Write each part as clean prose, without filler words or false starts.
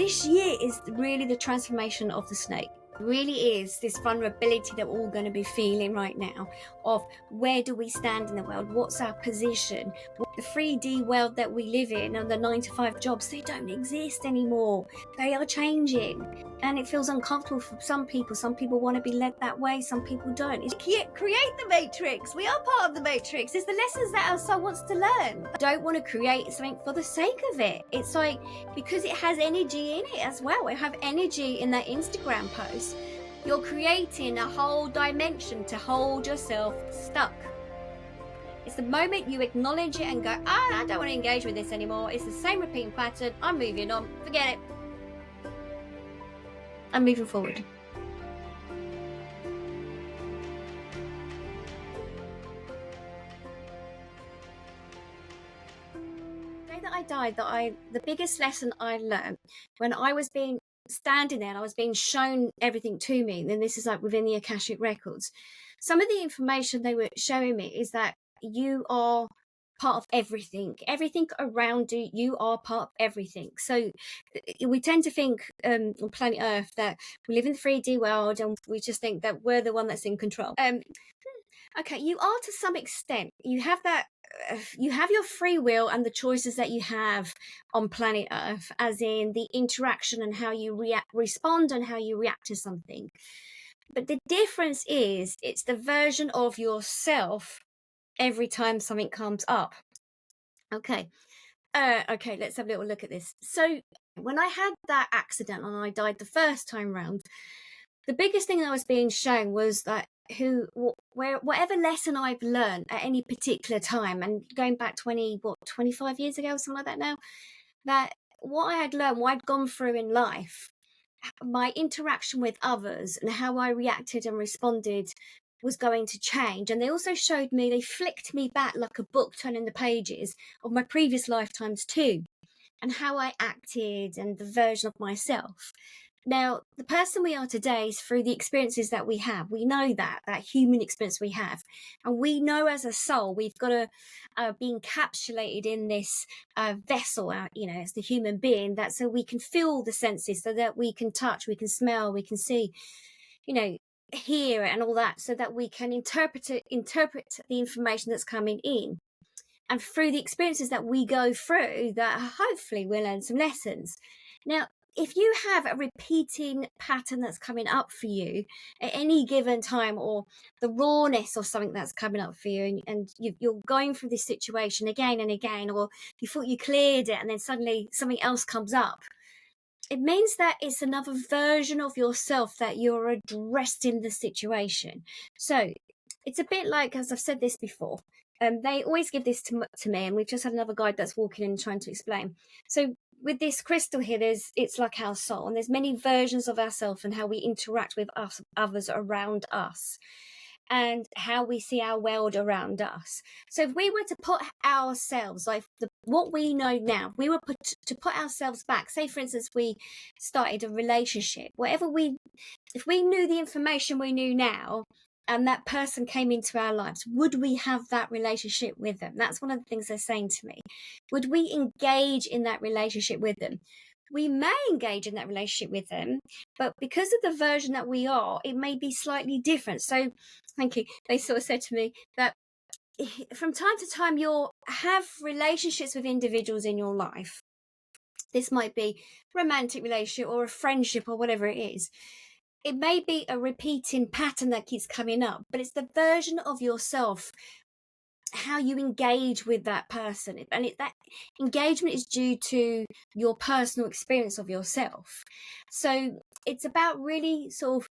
this year is really the transformation of the snake. It really is this vulnerability that we're all going to be feeling right now of where do we stand in the world, what's our position. The 3D world that we live in and the 9-to-5 jobs, they don't exist anymore. They are changing, and it feels uncomfortable for some people. Some people want to be led that way, some people don't. It's create the matrix. We are part of the matrix. It's the lessons that our soul wants to learn. I don't want to create something for the sake of it. It's like, because it has energy in it as well. It have energy in that Instagram post. You're creating a whole dimension to hold yourself stuck. It's the moment you acknowledge it and go, I don't want to engage with this anymore. It's the same repeating pattern. I'm moving on. Forget it. I'm moving forward. The day that I died, the biggest lesson I learned when I was standing there and I was being shown everything to me, and then this is like within the Akashic records, some of the information they were showing me is that you are part of everything around you. You are part of everything. So we tend to think on planet Earth that we live in the 3D world and we just think that we're the one that's in control. Okay, you are to some extent. You have that. You have your free will and the choices that you have on planet Earth, as in the interaction and how you respond and how you react to something. But the difference is it's the version of yourself every time something comes up. Okay, let's have a little look at this. So when I had that accident and I died the first time round, the biggest thing that was being shown was that whatever lesson I've learned at any particular time, and going back 25 years ago or something like that now, that what I had learned, what I'd gone through in life, my interaction with others and how I reacted and responded was going to change. And they also showed me, they flicked me back like a book, turning the pages of my previous lifetimes too, and how I acted and the version of myself. Now, the person we are today is through the experiences that we have. We know that human experience we have. And we know as a soul, we've got to be encapsulated in this vessel, as the human being, that so we can feel the senses, so that we can touch, we can smell, we can see, hear and all that, so that we can interpret the information that's coming in. And through the experiences that we go through, that hopefully we'll learn some lessons. Now, if you have a repeating pattern that's coming up for you at any given time, or the rawness of something that's coming up for you, and you're going through this situation again and again, or you thought you cleared it and then suddenly something else comes up, it means that it's another version of yourself that you're addressing the situation. So it's a bit like, as I've said this before, they always give this to me, and we've just had another guide that's walking in trying to explain. So with this crystal here, it's like our soul, and there's many versions of ourselves and how we interact with others around us, and how we see our world around us. So if we were to put ourselves, like what we know now, we were to put ourselves back, say for instance we started a relationship, if we knew the information we knew now, and that person came into our lives, would we have that relationship with them? That's one of the things they're saying to me. Would we engage in that relationship with them? We may engage in that relationship with them, but because of the version that we are, it may be slightly different. So, thank you. They sort of said to me that from time to time, you'll have relationships with individuals in your life. This might be a romantic relationship or a friendship or whatever it is. It may be a repeating pattern that keeps coming up, but it's the version of yourself, how you engage with that person. And that engagement is due to your personal experience of yourself. So it's about really sort of,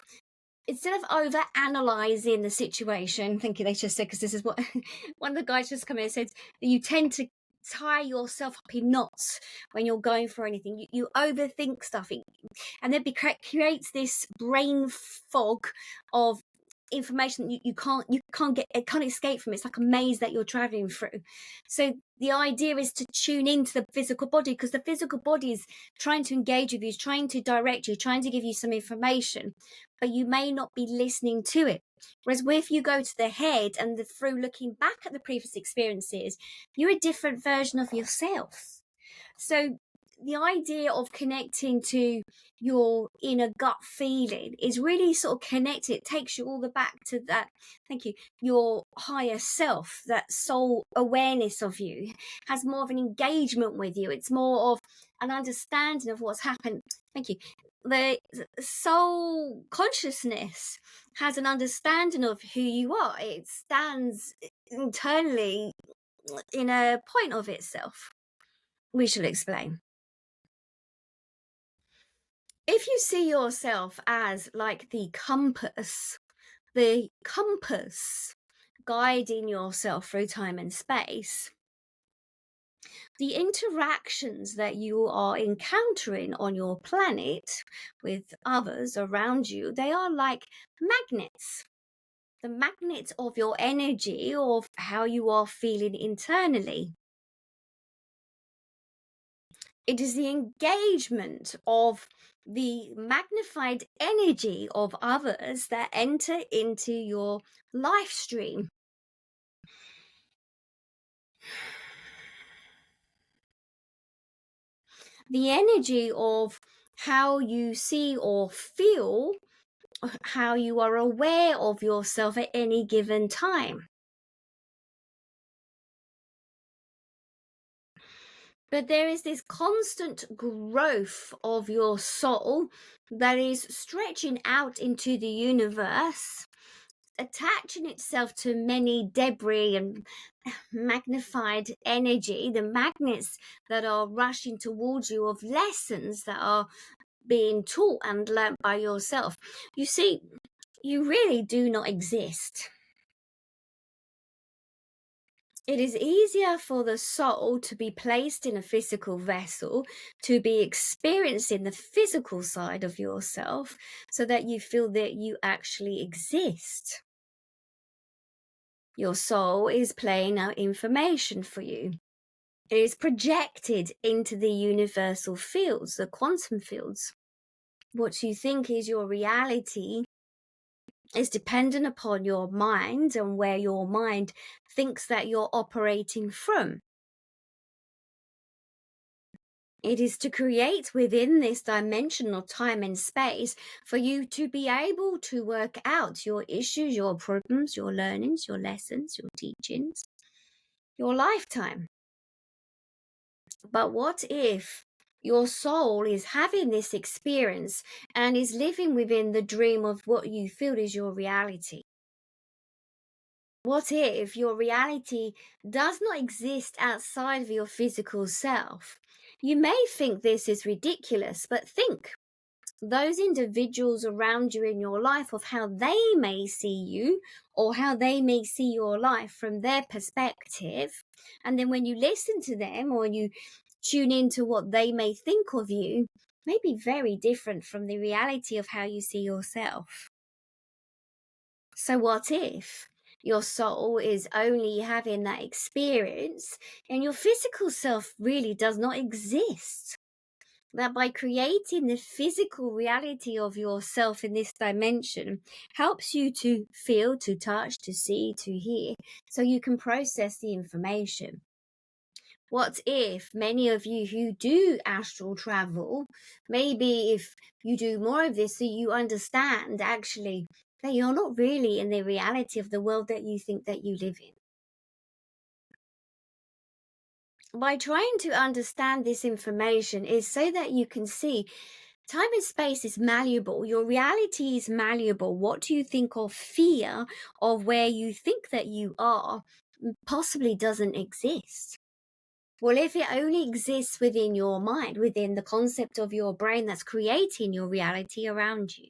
instead of over-analysing the situation, thank you, they just said, because this is what one of the guys just come in and said, that you tend to tie yourself up in knots when you're going for anything. You overthink stuff, and then creates this brain fog of information that you can't escape from. It's like a maze that you're traveling through. So the idea is to tune into the physical body, because the physical body is trying to engage with you, is trying to direct you, trying to give you some information, but you may not be listening to it. Whereas if you go to the head and through looking back at the previous experiences, you're a different version of yourself. So the idea of connecting to your inner gut feeling is really sort of connected. It takes you all the back to that, thank you, your higher self, that soul awareness of you has more of an engagement with you. It's more of an understanding of what's happened. Thank you. The soul consciousness has an understanding of who you are. It stands internally in a point of itself. We shall explain. If you see yourself as like the compass guiding yourself through time and space, the interactions that you are encountering on your planet with others around you, they are like magnets. The magnet of your energy, of how you are feeling internally. It is the engagement of the magnified energy of others that enter into your life stream. The energy of how you see or feel, how you are aware of yourself at any given time. But there is this constant growth of your soul that is stretching out into the universe, attaching itself to many debris and magnified energy, the magnets that are rushing towards you of lessons that are being taught and learnt by yourself. You see, you really do not exist. It is easier for the soul to be placed in a physical vessel, to be experiencing the physical side of yourself, so that you feel that you actually exist. Your soul is playing out information for you. It is projected into the universal fields, the quantum fields. What you think is your reality is dependent upon your mind and where your mind thinks that you're operating from. It is to create within this dimension of time and space for you to be able to work out your issues, your problems, your learnings, your lessons, your teachings, your lifetime. But what if your soul is having this experience and is living within the dream of what you feel is your reality? What if your reality does not exist outside of your physical self? You may think this is ridiculous, but think those individuals around you in your life of how they may see you or how they may see your life from their perspective. And then when you listen to them or you tune into what they may think of you, may be very different from the reality of how you see yourself. So what if your soul is only having that experience and your physical self really does not exist? That by creating the physical reality of yourself in this dimension helps you to feel, to touch, to see, to hear, so you can process the information. What if many of you who do astral travel, maybe if you do more of this so you understand actually that you're not really in the reality of the world that you think that you live in? By trying to understand this information is so that you can see time and space is malleable. Your reality is malleable. What do you think of fear of where you think that you are possibly doesn't exist? Well, if it only exists within your mind, within the concept of your brain that's creating your reality around you.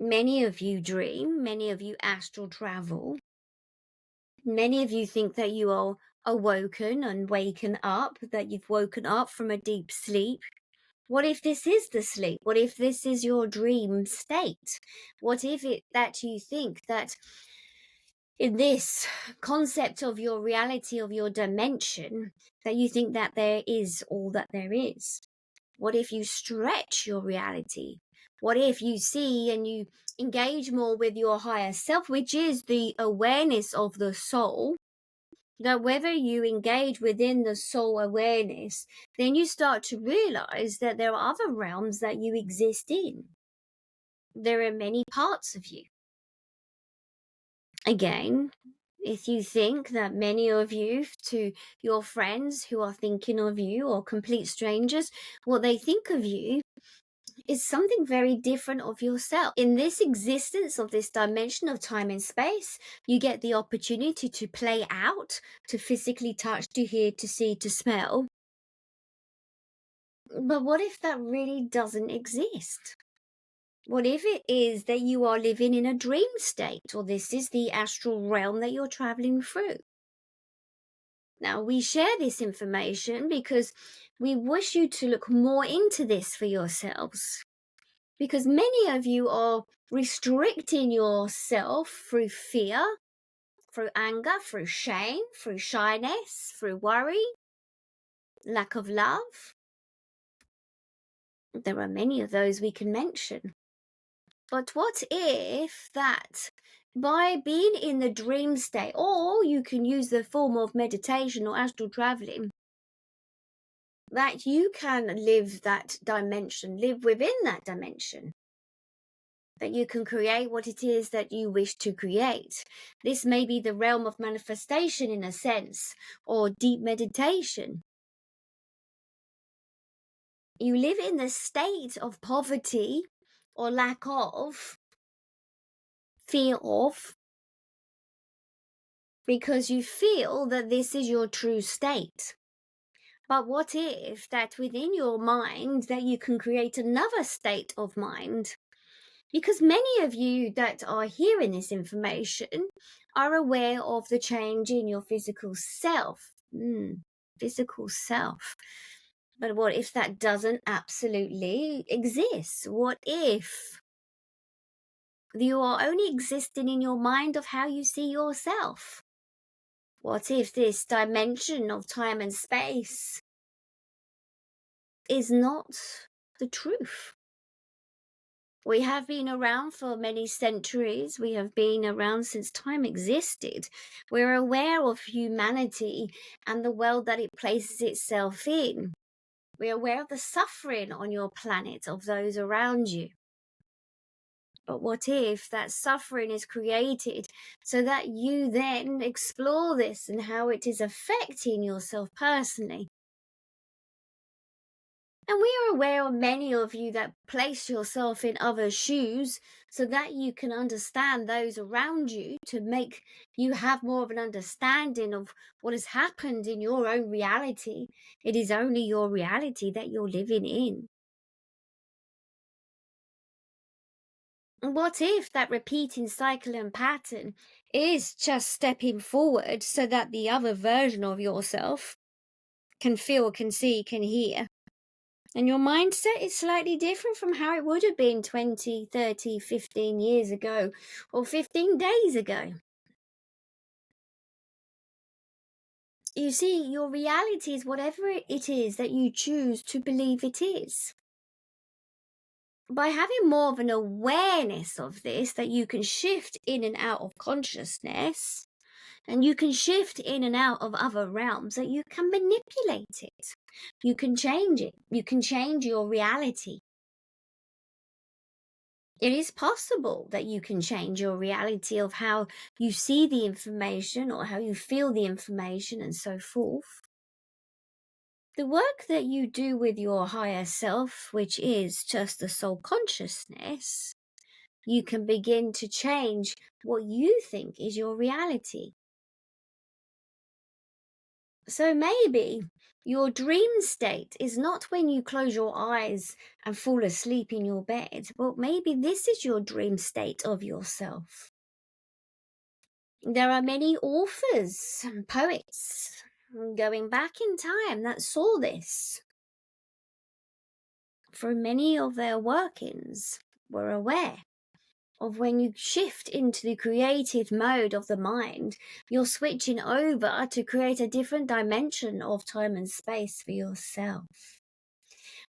Many of you dream, many of you astral travel. Many of you think that you are awoken and waken up, that you've woken up from a deep sleep. What if this is the sleep? What if this is your dream state? What if it that you think that in this concept of your reality, of your dimension, that you think that there is all that there is? What if you stretch your reality? What if you see and you engage more with your higher self, which is the awareness of the soul, That whether you engage within the soul awareness, then you start to realize that there are other realms that you exist in. There are many parts of you. Again, if you think that many of you, to your friends who are thinking of you or complete strangers, what they think of you is something very different of yourself. In this existence of this dimension of time and space, you get the opportunity to play out, to physically touch, to hear, to see, to smell. But what if that really doesn't exist? What if it is that you are living in a dream state, or this is the astral realm that you're traveling through? Now, we share this information because we wish you to look more into this for yourselves. Because many of you are restricting yourself through fear, through anger, through shame, through shyness, through worry, lack of love. There are many of those we can mention. But what if that by being in the dream state, or you can use the form of meditation or astral traveling, that you can live that dimension, live within that dimension, that you can create what it is that you wish to create. This may be the realm of manifestation in a sense, or deep meditation. You live in the state of poverty or lack of, fear of, because you feel that this is your true state. But what if that within your mind that you can create another state of mind? Because many of you that are hearing this information are aware of the change in your physical self. Physical self. But what if that doesn't absolutely exist? What if you are only existing in your mind of how you see yourself? What if this dimension of time and space is not the truth? We have been around for many centuries. We have been around since time existed. We're aware of humanity and the world that it places itself in. We're aware of the suffering on your planet of those around you. But what if that suffering is created so that you then explore this and how it is affecting yourself personally? And we are aware of many of you that place yourself in others' shoes so that you can understand those around you, to make you have more of an understanding of what has happened in your own reality. It is only your reality that you're living in. And what if that repeating cycle and pattern is just stepping forward so that the other version of yourself can feel, can see, can hear? And your mindset is slightly different from how it would have been 20, 30, 15 years ago, or 15 days ago. You see, your reality is whatever it is that you choose to believe it is. By having more of an awareness of this, that you can shift in and out of consciousness, and you can shift in and out of other realms, that you can manipulate it. You can change it. You can change your reality. It is possible that you can change your reality of how you see the information or how you feel the information and so forth. The work that you do with your higher self, which is just the soul consciousness, you can begin to change what you think is your reality. So maybe your dream state is not when you close your eyes and fall asleep in your bed, but maybe this is your dream state of yourself. There are many authors and poets going back in time that saw this. For many of their workings were aware of when you shift into the creative mode of the mind, you're switching over to create a different dimension of time and space for yourself.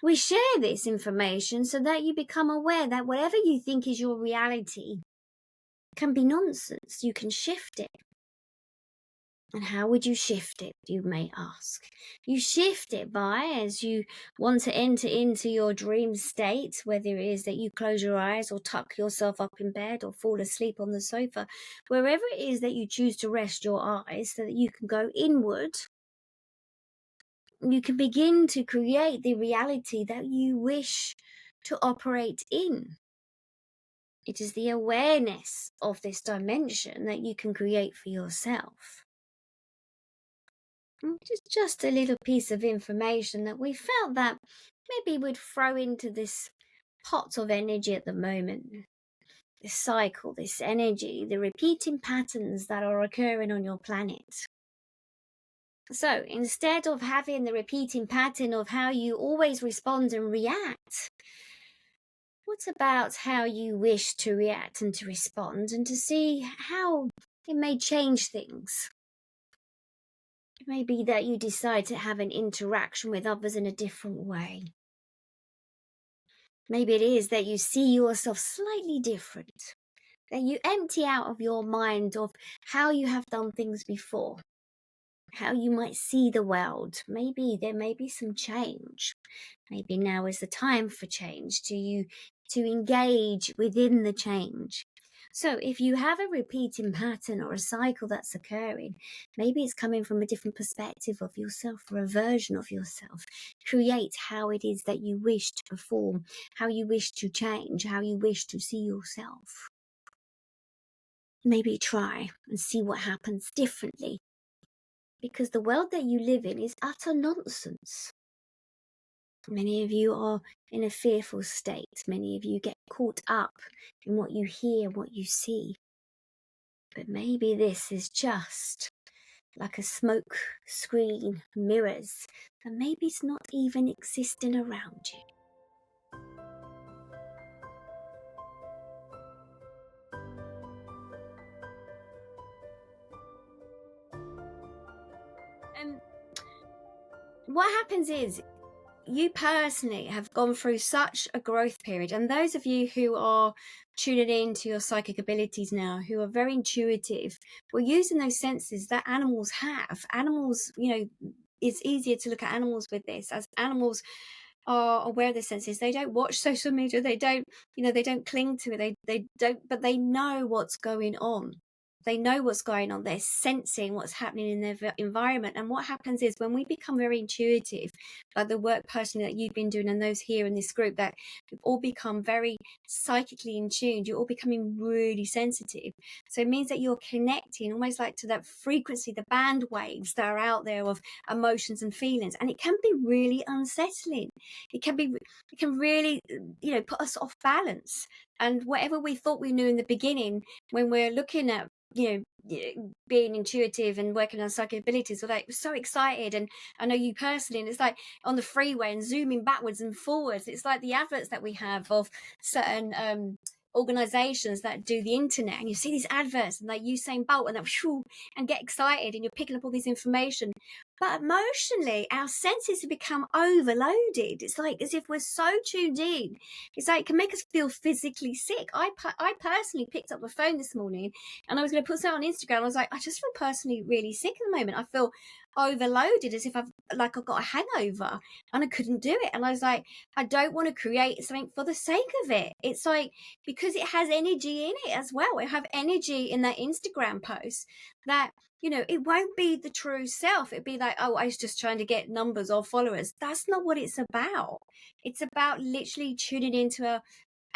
We share this information so that you become aware that whatever you think is your reality can be nonsense. You can shift it. And how would you shift it, you may ask? You shift it by, as you want to enter into your dream state, whether it is that you close your eyes or tuck yourself up in bed or fall asleep on the sofa, wherever it is that you choose to rest your eyes so that you can go inward, you can begin to create the reality that you wish to operate in. It is the awareness of this dimension that you can create for yourself. Just a little piece of information that we felt that maybe we'd throw into this pot of energy at the moment. This cycle, this energy, the repeating patterns that are occurring on your planet. So instead of having the repeating pattern of how you always respond and react, what about how you wish to react and to respond and to see how it may change things? It may be that you decide to have an interaction with others in a different way. Maybe it is that you see yourself slightly different, that you empty out of your mind of how you have done things before, how you might see the world. Maybe there may be some change. Maybe now is the time for change, to engage within the change. So if you have a repeating pattern or a cycle that's occurring, maybe it's coming from a different perspective of yourself or a version of yourself. Create how it is that you wish to perform, how you wish to change, how you wish to see yourself. Maybe try and see what happens differently. Because the world that you live in is utter nonsense. Many of you are in a fearful state. Many of you get caught up in what you hear, what you see. But maybe this is just like a smoke screen, mirrors, and maybe it's not even existing around you. And what happens is, you personally have gone through such a growth period, and those of you who are tuning in to your psychic abilities now, who are very intuitive, we're using those senses that animals have. Animals, it's easier to look at animals with this, as animals are aware of their senses. They don't watch social media, they don't cling to it, they don't, but they know what's going on. They know what's going on. They're sensing what's happening in their environment. And what happens is, when we become very intuitive, like the work personally that you've been doing and those here in this group, that we've all become very psychically in tune, you're all becoming really sensitive. So it means that you're connecting almost like to that frequency, the band waves that are out there of emotions and feelings. And it can be really unsettling. It can really, put us off balance. And whatever we thought we knew in the beginning, when we're looking at being intuitive and working on psychic abilities, we're like, we're so excited. And I know you personally, and it's like on the freeway and zooming backwards and forwards. It's like the adverts that we have of certain organizations that do the internet, and you see these adverts and like Usain Bolt and get excited, and you're picking up all this information. But emotionally, our senses have become overloaded. It's like as if we're so tuned in. It's like it can make us feel physically sick. I personally picked up the phone this morning, and I was going to put something on Instagram. I was like, I just feel personally really sick at the moment. I feel overloaded, as if I've got a hangover, and I couldn't do it. And I was like, I don't want to create something for the sake of it. It's like, because it has energy in it as well. It have energy in that Instagram post that, it won't be the true self. It'd be like, oh, I was just trying to get numbers or followers. That's not what it's about. It's about literally tuning into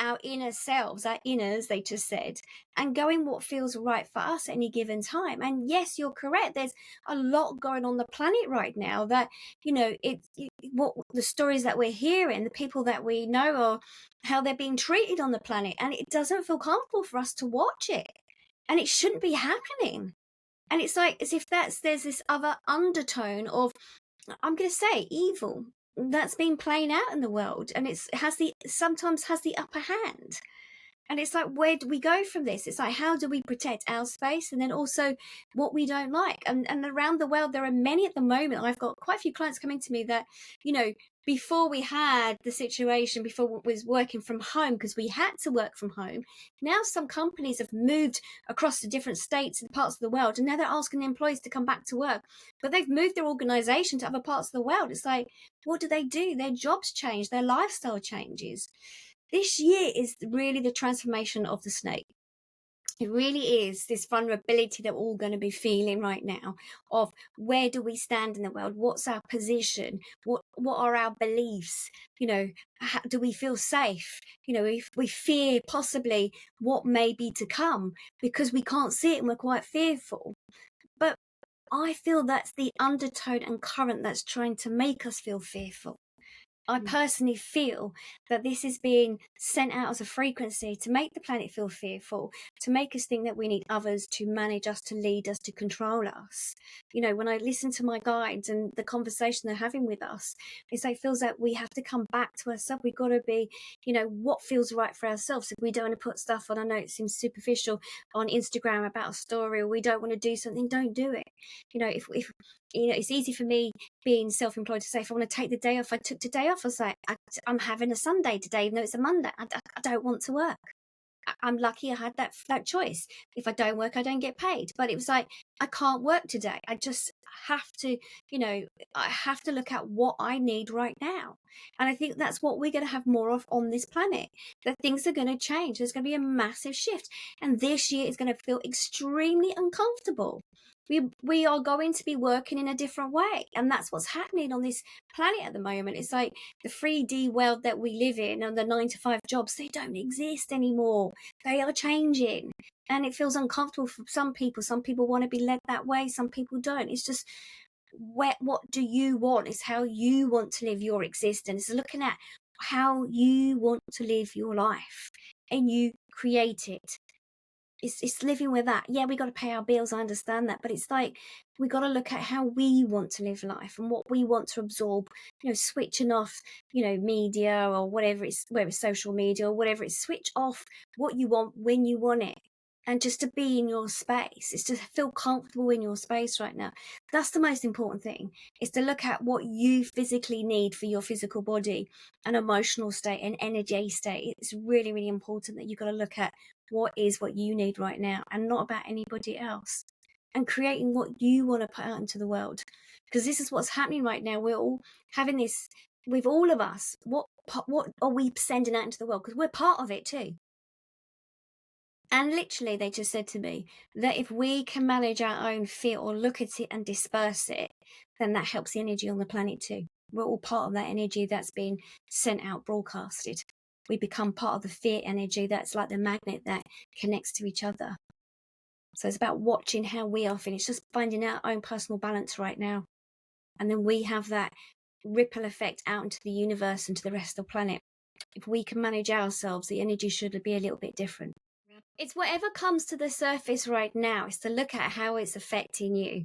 our inner selves, our inners, they just said, and going what feels right for us at any given time. And yes, you're correct. There's a lot going on the planet right now that, what the stories that we're hearing, the people that we know, are how they're being treated on the planet. And it doesn't feel comfortable for us to watch it. And it shouldn't be happening. And it's like as if there's this other undertone of, I'm going to say, evil that's been playing out in the world, and sometimes has the upper hand. And it's like, where do we go from this? It's like, how do we protect our space? And then also what we don't like. And around the world, there are many at the moment. I've got quite a few clients coming to me that, you know, before we had the situation, before we was working from home, because we had to work from home, now some companies have moved across the different states and parts of the world. And now they're asking the employees to come back to work. But they've moved their organization to other parts of the world. It's like, what do? Their jobs change, their lifestyle changes. This year is really the transformation of the snake. It really is this vulnerability that we're all going to be feeling right now of where do we stand in the world? What's our position? What are our beliefs? You know, how, do we feel safe? You know, if we fear possibly what may be to come because we can't see it and we're quite fearful. But I feel that's the undertone and current that's trying to make us feel fearful. I personally feel that this is being sent out as a frequency to make the planet feel fearful, to make us think that we need others to manage us, to lead us, to control us. You know, when I listen to my guides and the conversation they're having with us, it's like, it feels like we have to come back to ourselves. We've got to be, you know, what feels right for ourselves. If we don't want to put stuff on, I know it seems superficial, on Instagram about a story, or we don't want to do something, don't do it. You know, if you know, it's easy for me being self-employed to say, if I want to take the day off, I took the day off. I was like, I'm having a Sunday today, even though it's a Monday. I don't want to work. I'm lucky I had that choice. If I don't work, I don't get paid. But it was like, I can't work today. I just have to, you know, I have to look at what I need right now. And I think that's what we're going to have more of on this planet, that things are going to change. There's going to be a massive shift. And this year is going to feel extremely uncomfortable. We are going to be working in a different way. And that's what's happening on this planet at the moment. It's like the 3D world that we live in and the 9-to-5 jobs, they don't exist anymore. They are changing. And it feels uncomfortable for some people. Some people want to be led that way. Some people don't. It's just, what do you want? It's how you want to live your existence. It's looking at how you want to live your life. And you create it. It's living with that. Yeah, we got to pay our bills, I understand that, but it's like we got to look at how we want to live life and what we want to absorb. You know, switching off, you know, media or whatever whether it's social media or whatever, it's switch off what you want when you want it, and just to be in your space. It's to feel comfortable in your space right now. That's the most important thing, is to look at what you physically need for your physical body and emotional state and energy state. It's really, really important that you've got to look at what you need right now and not about anybody else, and creating what you want to put out into the world. Because this is what's happening right now. We're all having this with all of us. What are we sending out into the world? Because we're part of it too. And literally, they just said to me that if we can manage our own fear or look at it and disperse it, then that helps the energy on the planet too. We're all part of that energy that's being sent out, broadcasted. We become part of the fear energy that's like the magnet that connects to each other. So it's about watching how we are feeling. It's just finding our own personal balance right now. And then we have that ripple effect out into the universe and to the rest of the planet. If we can manage ourselves, the energy should be a little bit different. It's whatever comes to the surface right now, is to look at how it's affecting you.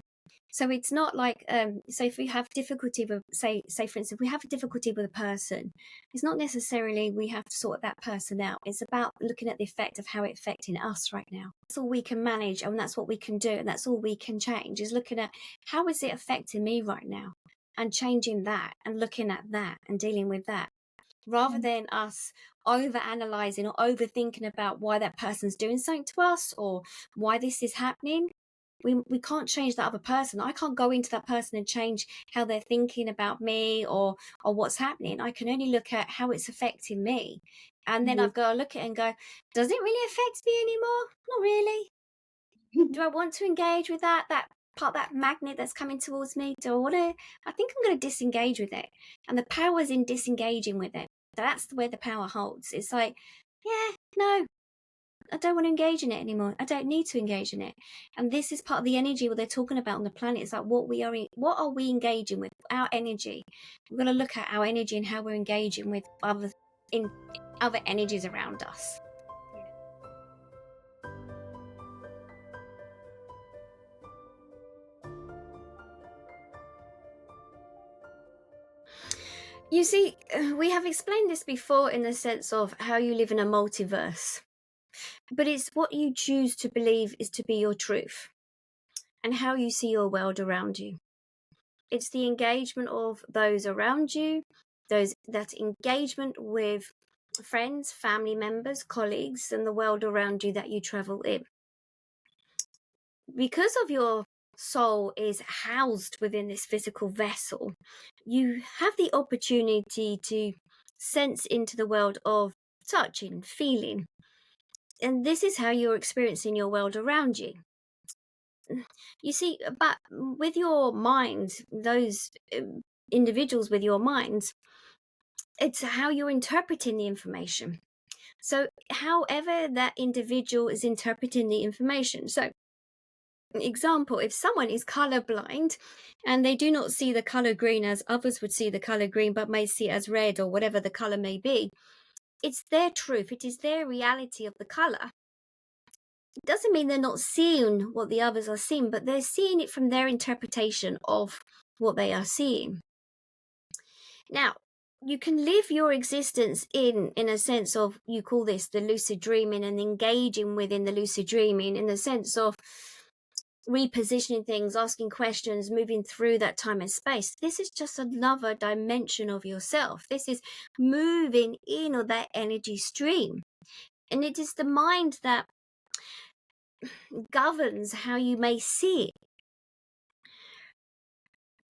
So it's not like, so if we have difficulty with, say for instance, if we have a difficulty with a person, it's not necessarily we have to sort that person out. It's about looking at the effect of how it's affecting us right now. That's all we can manage, and that's what we can do, and that's all we can change, is looking at how is it affecting me right now, and changing that, and looking at that, and dealing with that, rather than us over-analysing or overthinking about why that person's doing something to us or why this is happening. We can't change that other person. I can't go into that person and change how they're thinking about me or what's happening. I can only look at how it's affecting me. And then I've got to look at it and go, does it really affect me anymore? Not really. Do I want to engage with that part, that magnet that's coming towards me? Do I want to? I think I'm going to disengage with it. And the power's in disengaging with it. That's where the power holds. It's like, yeah, no, I don't want to engage in it anymore. I don't need to engage in it. And this is part of the energy what they're talking about on the planet. It's like what are we engaging with? Our energy. We're going to look at our energy and how we're engaging with other energies around us. You see, we have explained this before in the sense of how you live in a multiverse. but it's what you choose to believe is to be your truth and how you see your world around you. It's the engagement of those around you, that engagement with friends, family members, colleagues, and the world around you that you travel in. Because of your soul is housed within this physical vessel, you have the opportunity to sense into the world of touching, feeling. And this is how you're experiencing your world around you. You see, but with your mind, those individuals with your minds, it's how you're interpreting the information. So, however that individual is interpreting the information. So, example, if someone is colorblind and they do not see the color green as others would see the color green, but may see it as red or whatever the color may be, it's their truth. It is their reality of the color. It doesn't mean they're not seeing what the others are seeing, but they're seeing it from their interpretation of what they are seeing. Now, you can live your existence in a sense of, you call this the lucid dreaming, and engaging within the lucid dreaming in the sense of repositioning things, asking questions, moving through that time and space. This is just another dimension of yourself. This is moving in on that energy stream. And it is the mind that governs how you may see it.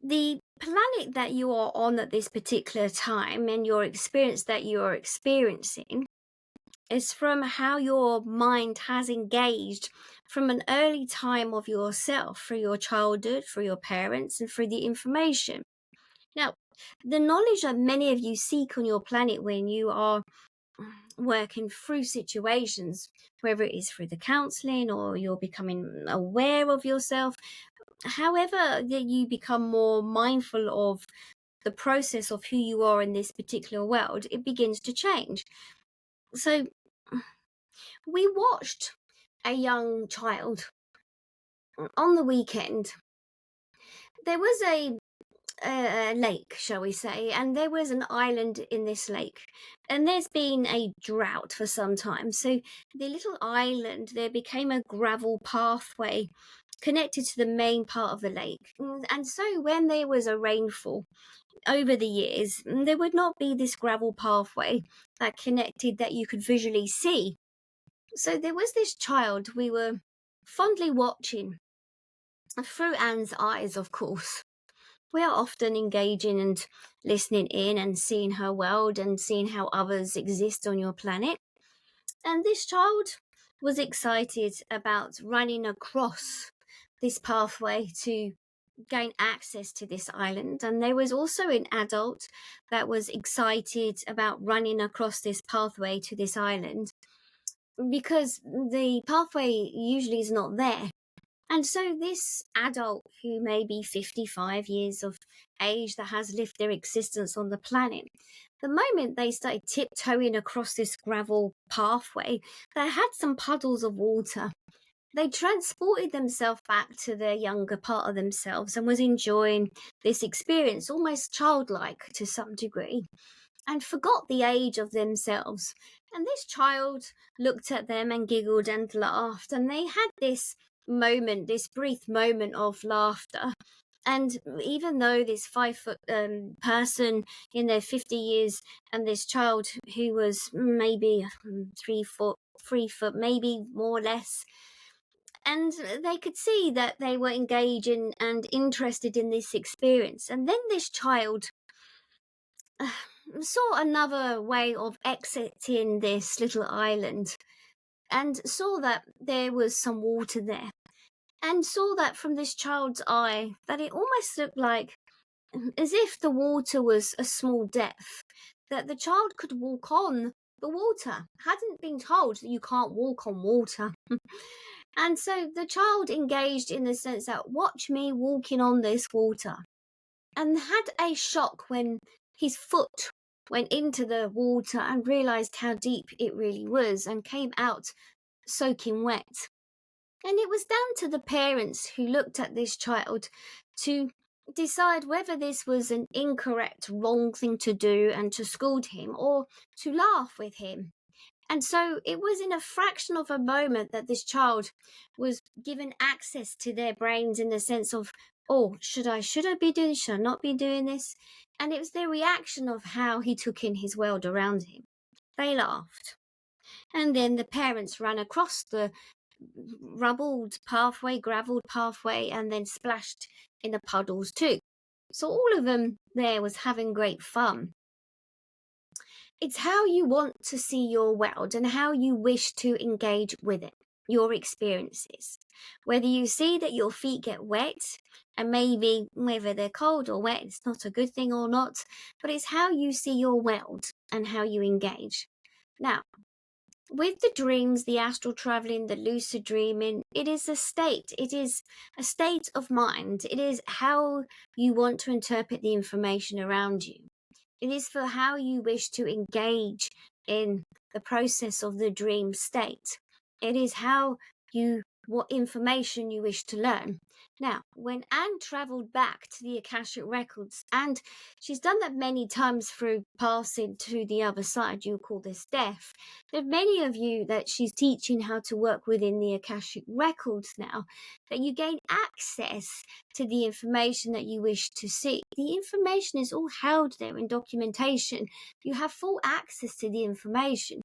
The planet that you are on at this particular time and your experience that you are experiencing is from how your mind has engaged from an early time of yourself, through your childhood, through your parents, and through the information. Now, the knowledge that many of you seek on your planet when you are working through situations, whether it is through the counseling or you're becoming aware of yourself, however that you become more mindful of the process of who you are in this particular world, it begins to change. So we watched a young child on the weekend. There was a lake, shall we say, and there was an island in this lake, and there's been a drought for some time. So the little island, there became a gravel pathway connected to the main part of the lake. And so when there was a rainfall over the years, there would not be this gravel pathway that connected that you could visually see. So there was this child we were fondly watching through Anne's eyes, of course. We are often engaging and listening in and seeing her world and seeing how others exist on your planet. And this child was excited about running across this pathway to gain access to this island. And there was also an adult that was excited about running across this pathway to this island because the pathway usually is not there. And so this adult, who may be 55 years of age, that has lived their existence on the planet, the moment they started tiptoeing across this gravel pathway that had some puddles of water, they transported themselves back to their younger part of themselves and was enjoying this experience, almost childlike to some degree, and forgot the age of themselves. And this child looked at them and giggled and laughed, and they had this moment, this brief moment of laughter. And even though this 5-foot person in their 50 years and this child who was maybe 3 foot, maybe more or less, and they could see that they were engaging and interested in this experience. And then this child saw another way of exiting this little island and saw that there was some water there, and saw that from this child's eye that it almost looked like as if the water was a small depth, that the child could walk on the water, hadn't been told that you can't walk on water. And so the child engaged in the sense that, watch me walking on this water, and had a shock when his foot went into the water and realized how deep it really was and came out soaking wet. And it was down to the parents who looked at this child to decide whether this was an incorrect, wrong thing to do and to scold him, or to laugh with him. And so it was in a fraction of a moment that this child was given access to their brains, in the sense of, oh, should I be doing this? Should I not be doing this? And it was their reaction of how he took in his world around him. They laughed. And then the parents ran across the rubbled pathway, gravelled pathway, and then splashed in the puddles too. So all of them there was having great fun. It's how you want to see your world and how you wish to engage with it, your experiences. Whether you see that your feet get wet, and maybe whether they're cold or wet, it's not a good thing or not, but it's how you see your world and how you engage. Now, with the dreams, the astral traveling, the lucid dreaming, it is a state. It is a state of mind. It is how you want to interpret the information around you. It is for how you wish to engage in the process of the dream state. It is what information you wish to learn. Now, when Anne travelled back to the Akashic Records, and she's done that many times through passing to the other side, you call this death. There are many of you that she's teaching how to work within the Akashic Records now, that you gain access to the information that you wish to see. The information is all held there in documentation. You have full access to the information.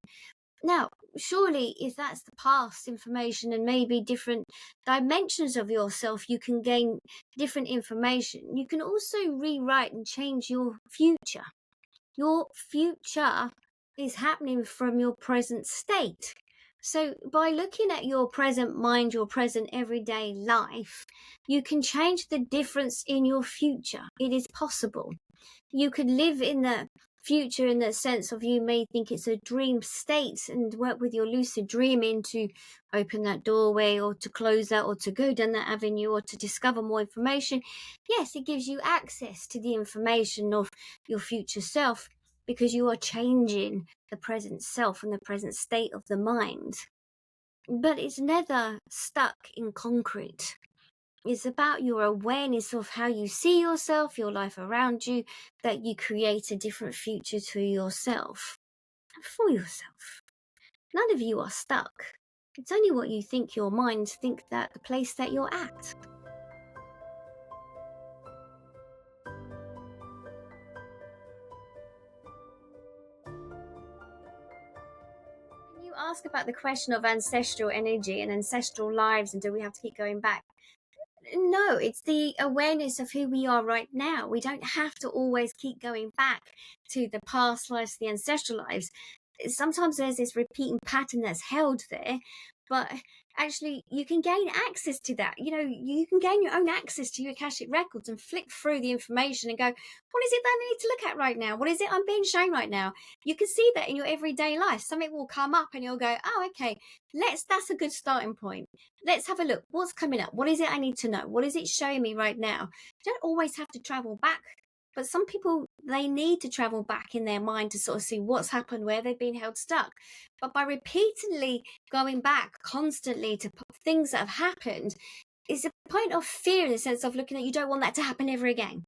Now, surely if that's the past information and maybe different dimensions of yourself, you can gain different information. You can also rewrite and change your future. Your future is happening from your present state. So by looking at your present mind, your present everyday life, you can change the difference in your future. It is possible. You could live in the future in the sense of, you may think it's a dream state and work with your lucid dreaming to open that doorway or to close that or to go down that avenue or to discover more information. Yes, it gives you access to the information of your future self, because you are changing the present self and the present state of the mind. But it's never stuck in concrete. It's about your awareness of how you see yourself, your life around you, that you create a different future to yourself and for yourself. None of you are stuck. It's only what you think your mind think that the place that you're at. You ask about the question of ancestral energy and ancestral lives, and do we have to keep going back? No, it's the awareness of who we are right now. We don't have to always keep going back to the past lives, the ancestral lives. Sometimes there's this repeating pattern that's held there, but actually you can gain access to that. You can gain your own access to your Akashic Records and flick through the information and go, what is it that I need to look at right now? What is it I'm being shown right now? You can see that in your everyday life. Something will come up and you'll go, oh, okay, that's a good starting point. Let's have a look. What's coming up? What is it I need to know? What is it showing me right now? You don't always have to travel back, but some people, they need to travel back in their mind to sort of see what's happened, where they've been held stuck. But by repeatedly going back constantly to things that have happened, it's a point of fear in the sense of looking at, you don't want that to happen ever again.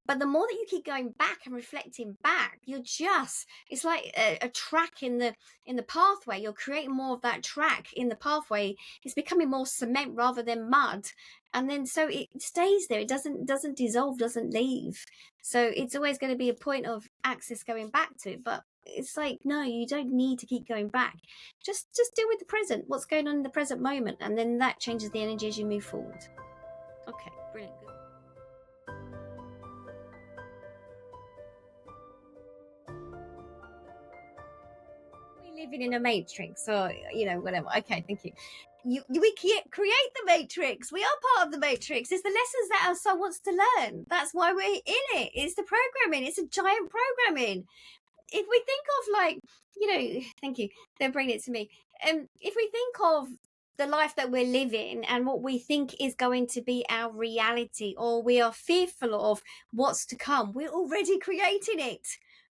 But the more that you keep going back and reflecting back, it's like a track in the pathway. You're creating more of that track in the pathway. It's becoming more cement rather than mud. And then so it stays there. It doesn't dissolve, doesn't leave. So it's always going to be a point of access going back to. But it's like, no, you don't need to keep going back. Just deal with the present, what's going on in the present moment. And then that changes the energy as you move forward. Okay, brilliant. Good. Living in a matrix, or whatever. Okay, thank you. We create the matrix. We are part of the matrix. It's the lessons that our soul wants to learn. That's why we're in it. It's the programming. It's a giant programming. If we think of thank you, they're bringing it to me. If we think of the life that we're living and what we think is going to be our reality, or we are fearful of what's to come, we're already creating it,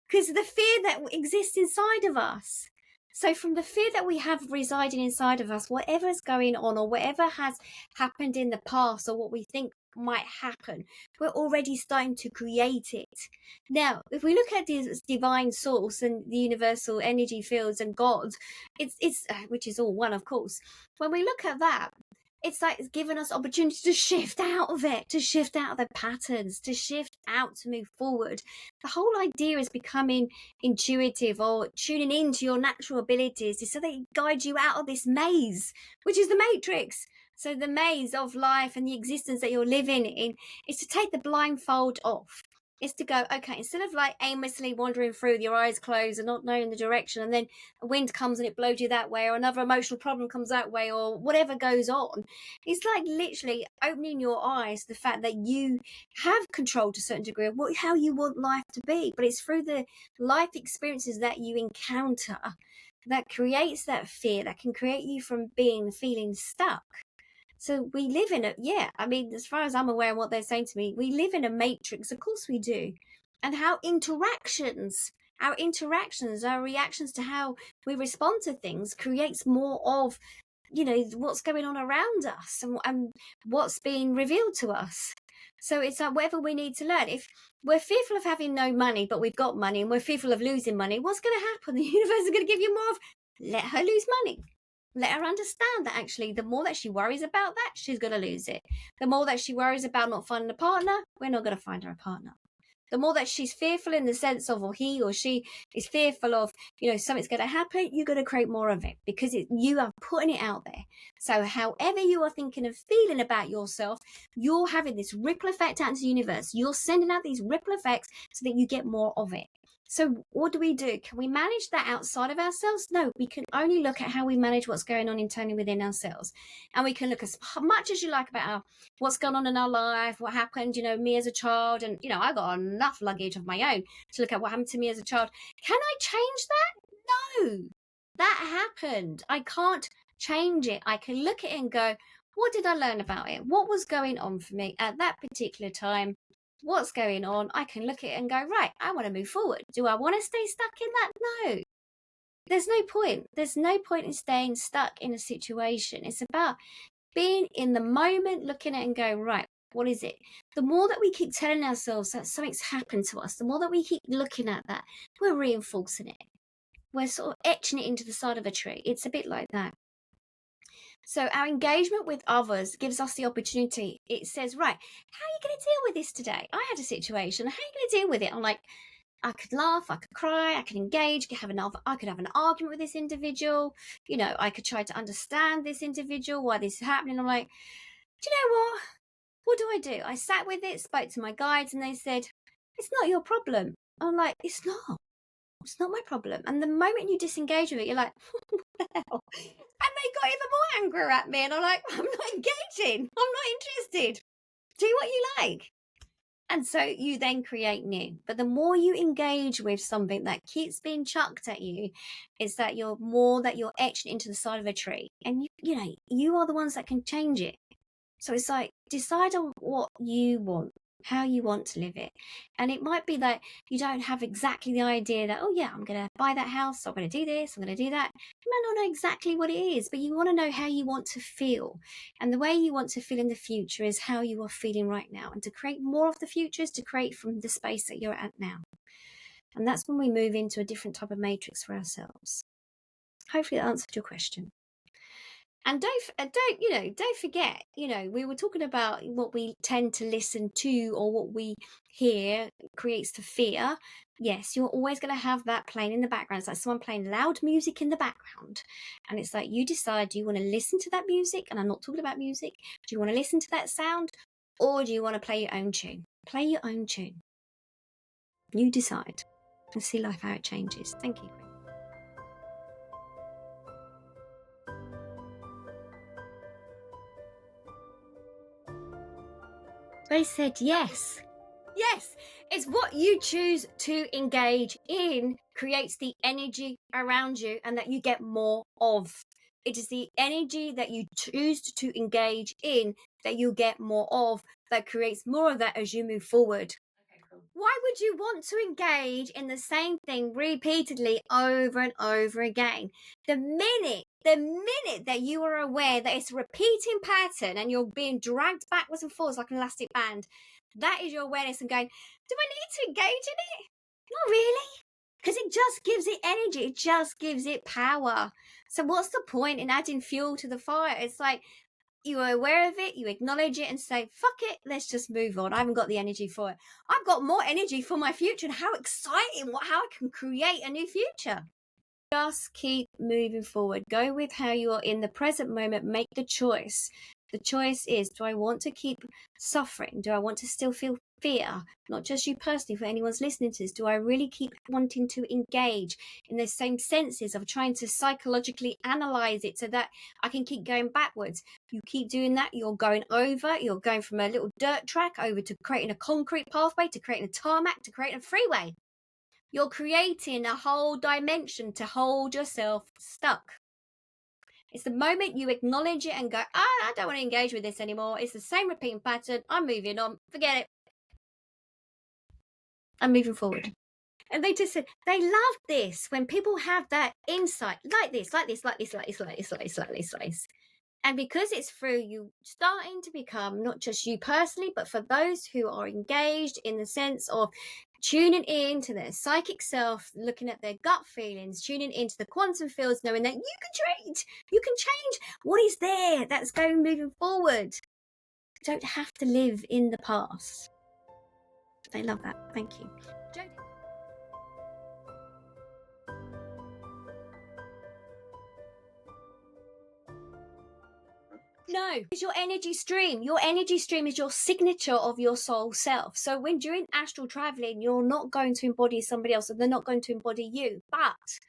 because of the fear that exists inside of us. So from the fear that we have residing inside of us, whatever's going on or whatever has happened in the past, or what we think might happen. We're already starting to create it. Now, if we look at this divine source and the universal energy fields and God, it's which is all one, of course. When we look at that, it's like it's given us opportunity to shift out of it, to shift out of the patterns, to shift out, to move forward. The whole idea is becoming intuitive or tuning into your natural abilities so they guide you out of this maze, which is the matrix. So the maze of life and the existence that you're living in is to take the blindfold off. It's to go, okay, instead of like aimlessly wandering through with your eyes closed and not knowing the direction, and then a wind comes and it blows you that way, or another emotional problem comes that way, or whatever goes on, it's like literally opening your eyes to the fact that you have control to a certain degree of how you want life to be. But it's through the life experiences that you encounter that creates that fear, that can create you from feeling stuck. So we live in as far as I'm aware of what they're saying to me, we live in a matrix. Of course we do. And our interactions, our reactions to how we respond to things creates more of, what's going on around us and what's being revealed to us. So it's like whatever we need to learn. If we're fearful of having no money, but we've got money, and we're fearful of losing money, what's going to happen? The universe is going to give you more of, let her lose money. Let her understand that actually the more that she worries about that, she's going to lose it. The more that she worries about not finding a partner, we're not going to find her a partner. The more that she's fearful in the sense of, or he or she is fearful of, something's going to happen, you're going to create more of it because you are putting it out there. So however you are thinking and feeling about yourself, you're having this ripple effect out into the universe. You're sending out these ripple effects so that you get more of it. So what do? Can we manage that outside of ourselves? No, we can only look at how we manage what's going on internally within ourselves. And we can look as much as you like about what's going on in our life, what happened, me as a child. And, I got enough luggage of my own to look at what happened to me as a child. Can I change that? No, that happened. I can't change it. I can look at it and go, what did I learn about it? What was going on for me at that particular time? What's going on? I can look at it and go, right, I want to move forward. Do I want to stay stuck in that? No. There's no point. There's no point in staying stuck in a situation. It's about being in the moment, looking at it and going, right, what is it? The more that we keep telling ourselves that something's happened to us, the more that we keep looking at that, we're reinforcing it. We're sort of etching it into the side of a tree. It's a bit like that. So our engagement with others gives us the opportunity. It says, right, how are you going to deal with this today? I had a situation. How are you going to deal with it? I'm like, I could laugh, I could cry, I could engage, I could have an argument with this individual. I could try to understand this individual, why this is happening. I'm like, do you know what? What do? I sat with it, spoke to my guides, and they said, it's not your problem. I'm like, it's not. It's not my problem. And the moment you disengage with it, you're like, what the hell? And they got even more angry at me. And I'm like, I'm not engaging. I'm not interested. Do what you like. And so you then create new. But the more you engage with something that keeps being chucked at you, is that you're etched into the side of a tree. And you are the ones that can change it. So it's like, decide on what you want, how you want to live it. And it might be that you don't have exactly the idea that, oh yeah, I'm going to buy that house, I'm going to do this, I'm going to do that. You might not know exactly what it is, but you want to know how you want to feel. And the way you want to feel in the future is how you are feeling right now. And to create more of the future is to create from the space that you're at now. And that's when we move into a different type of matrix for ourselves. Hopefully that answered your question. And don't forget, we were talking about what we tend to listen to or what we hear creates the fear. Yes, you're always going to have that playing in the background. It's like someone playing loud music in the background. And it's like you decide, do you want to listen to that music? And I'm not talking about music. Do you want to listen to that sound? Or do you want to play your own tune? Play your own tune. You decide. And see life how it changes. Thank you. They said yes. Yes, it's what you choose to engage in creates the energy around you and that you get more of. It is the energy that you choose to engage in that you get more of, that creates more of that as you move forward. Okay, cool. Why would you want to engage in the same thing repeatedly over and over again? The minute that you are aware that it's a repeating pattern and you're being dragged backwards and forwards like an elastic band, that is your awareness and going, do I need to engage in it? Not really. Because it just gives it energy. It just gives it power. So what's the point in adding fuel to the fire? It's like, you are aware of it, you acknowledge it and say, fuck it, let's just move on. I haven't got the energy for it. I've got more energy for my future, and how exciting, how I can create a new future. Just keep moving forward. Go with how you are in the present moment. Make the choice. The choice is, do I want to keep suffering? Do I want to still feel fear? Not just you personally, for anyone's listening to this. Do I really keep wanting to engage in the same senses of trying to psychologically analyze it so that I can keep going backwards? You keep doing that, you're going from a little dirt track over to creating a concrete pathway, to creating a tarmac, to creating a freeway. You're creating a whole dimension to hold yourself stuck. It's the moment you acknowledge it and go, I don't want to engage with this anymore. It's the same repeating pattern. I'm moving on. Forget it. I'm moving forward. And they just said they love this when people have that insight like this. And because it's through you starting to become not just you personally, but for those who are engaged in the sense of tuning in to their psychic self, looking at their gut feelings, tuning into the quantum fields, knowing that you can change what is there that's going moving forward. You don't have to live in the past. They love that. Thank you. No, it's your energy stream. Your energy stream is your signature of your soul self. So when during astral traveling, you're not going to embody somebody else and they're not going to embody you. But